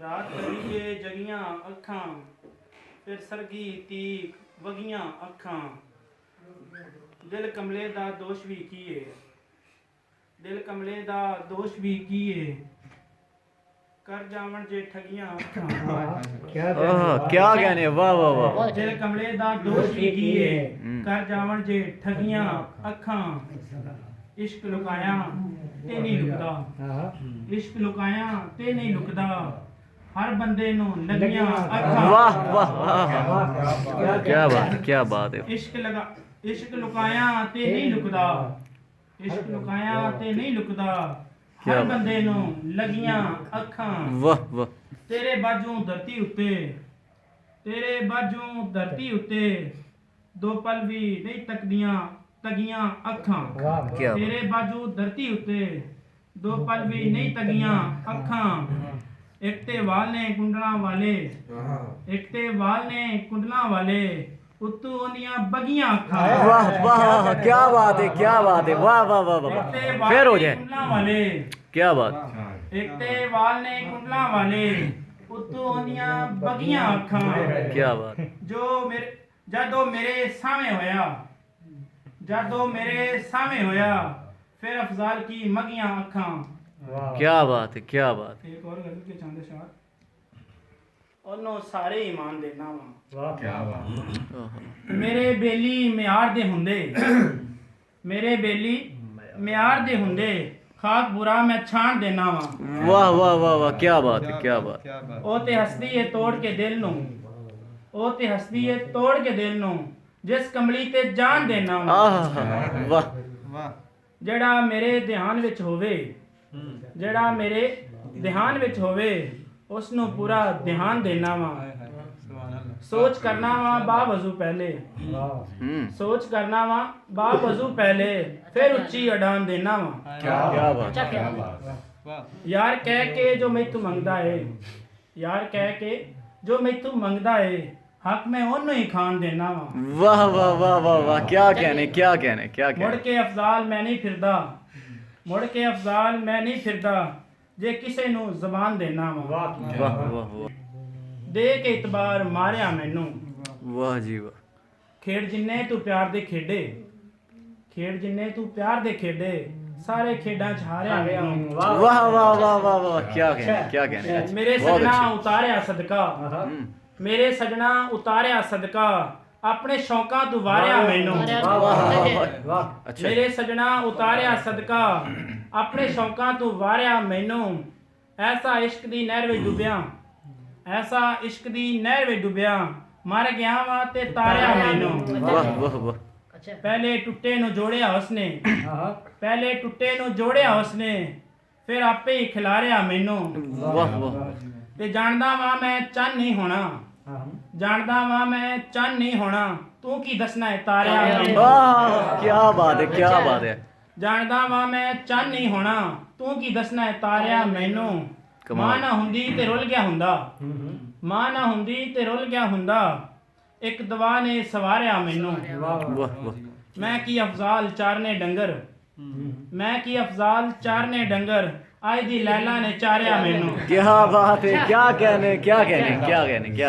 ਰਾਤ ਕਰੀਏ ਜਗੀਆਂ ਅੱਖਾਂ, ਫਿਰ ਸਰਗੀ ਤੀਕ ਵਗੀਆਂ ਅੱਖਾਂ। ਦਿਲ ਕਮਲੇ ਦਾ ਦੋਸ਼ ਵੀ ਕੀਏ, ਦਿਲ ਕਮਲੇ ਦਾ ਦੋਸ਼ ਵੀ ਕੀਏ, कर जावन जे ठगियां क्या कहने, वाह वाह वाह। दिल कमले दा दोष भी कीए, कर जावन जे ठगियां अखां। इश्क लुकाया ते नहीं लुकदा, इश्क लुकाया ते नहीं लुकदा, हर बंदे नू लगियां अखां। वाह वाह वाह, क्या बात है। इश्क लुकाया ते नहीं लुकदा, इश्क लुकाया ते नहीं लुकदा, हर बंदे नू लगियां अखां। वाह वाह। तेरे बाजू धरती उत्ते, तेरे बाजू धरती उत्ते, दो पल भी नहीं तकदियां तगियां अखां। तेरे बाजू धरती उत्ते, दो पल भी नहीं तगियां अखां। एक ते वाल ने कुंडला वाले, एक ते वाल ने कुंडला वाले, उत्तू ओनियां बगियां अखां। वाह वाह, क्या बात है, क्या बात है, वाह वाह वाह वाह। फिर हो जाए, कुंडला वाले, क्या बात। एक ते वाल ने कुंडला वाले, उत्तू ओनियां बगियां अखां। क्या बात। जो मेरे जदों मेरे सामने होया, जदों मेरे सामने होया, फिर अफजाल की मगियां अखां। क्या बात है, क्या बात। एक और गजल के चांदे शार, ਉਹਨੂੰ ਸਾਰੇ ਈਮਾਨ ਦੇਣਾ ਵਾ। ਵਾਹ ਕੀ ਬਾਤ। ਮੇਰੇ ਬੇਲੀ ਮਿਆਰ ਦੇ ਹੁੰਦੇ, ਮੇਰੇ ਬੇਲੀ ਮਿਆਰ ਦੇ ਹੁੰਦੇ, ਖਾਕ ਬੁਰਾ ਮੈਂ ਛਾਣ ਦੇਣਾ ਵਾ। वाह वाह वाह वाह, क्या बात है, क्या बात। ਉਹ ਤੇ ਹੱਸਦੀ ਏ ਤੋੜ ਕੇ ਦਿਲ ਨੂੰ, ਉਹ ਤੇ ਹੱਸਦੀ ਏ ਤੋੜ ਕੇ ਦਿਲ ਨੂੰ, ਜਿਸ ਕਮਲੀ ਤੇ ਜਾਨ ਦੇਣਾ ਵਾ। आह वाह वाह। ਜਿਹੜਾ ਮੇਰੇ ਧਿਆਨ ਵਿੱਚ ਹੋਵੇ, ਜਿਹੜਾ ਮੇਰੇ ਧਿਆਨ ਵਿੱਚ ਹੋਵੇ, ਉਸ ਨੂੰ ਪੂਰਾ ਧਿਆਨ ਦੇਣਾ ਵਾ। सोच करना वा बावजू पहले, सोच करना वा बावजू पहले, फिर उच्ची अडान देना वा। क्या बात। यार कह के जो मैथू मंगदा है, यार कह के जो मैथू मंगदा है, हक में ओनू ही खान देना वा। वाह वाह वाह वाह वाह, क्या कहने, क्या कहने, क्या मुड़ कहने। के अफजाल मैं नहीं फिरदा, मुड़ के अफजाल मैं नहीं फिरदा, जे किसे नू जबान देना वा। वाह वाह वाह, दे के इतबार मारिया मैनू, वाह जी वाह। खेड जिन्ने तू प्यार दे खेडे, खेड जिन्ने तू प्यार दे खेडे, सारे खेडां च हारिया मैनू। वाह वाह वाह वाह वाह, क्या कहने, क्या कहने। मेरे बहुत सजना अच्छे। उतारिया सदका, मेरे सजना उतारिया सदका, अपने शौकां तू वारिया मैनू। अच्छा। मेरे सजना उतारिया सदका, अपने शौकां तू वारिया मैनू। ऐसा इश्क दी नहर विच डुबिया, ऐसा इश्क दी नहर विच डुबिया, मर गया वा ते तारिया मैनू। वाह वाह वाह। पहले टुੱਟੇ ਨੂੰ ਜੋੜਿਆ ਉਸਨੇ, पहले टुੱਟੇ ਨੂੰ ਜੋੜਿਆ ਉਸਨੇ, ਫਿਰ ਆਪੇ ਹੀ ਖਿਲਾਰਿਆ ਮੈਨੂੰ। वाह वाह। ਤੇ ਜਾਣਦਾ ਵਾਂ ਮੈਂ ਚੰਨ ਨਹੀਂ ਹੋਣਾ, ਜਾਣਦਾ ਵਾਂ ਮੈਂ ਚੰਨ ਨਹੀਂ ਹੋਣਾ, ਤੂੰ ਕੀ ਦੱਸਣਾ ਹੈ ਤਾਰਿਆ ਮੈਨੂੰ। वाह, क्या बात है, क्या बात है। ਜਾਣਦਾ ਵਾਂ ਮੈਂ ਚੰਨ ਨਹੀਂ ਹੋਣਾ, ਤੂੰ ਕੀ ਦੱਸਣਾ ਹੈ ਤਾਰਿਆ ਮੈਨੂੰ। ਮਾਂ ਨਾ ਹੁੰਦੀ ਤੇ ਰੁੱਲ ਗਿਆ ਹੁੰਦਾ, ਮਾਂ ਨਾ ਹੁੰਦੀ ਤੇ ਰੁੱਲ ਗਿਆ ਹੁੰਦਾ, ਇੱਕ ਦਵਾ ਨੇ ਸਵਾਰਿਆ ਮੈਨੂੰ। वाह वाह। मैं की अफजाल चारने डंगर, मैं की अफजाल चारने डंगर, आई दी लैला ने चारिया मैनू। क्या बात है, क्या कहने, क्या कहने, क्या कहने, क्या।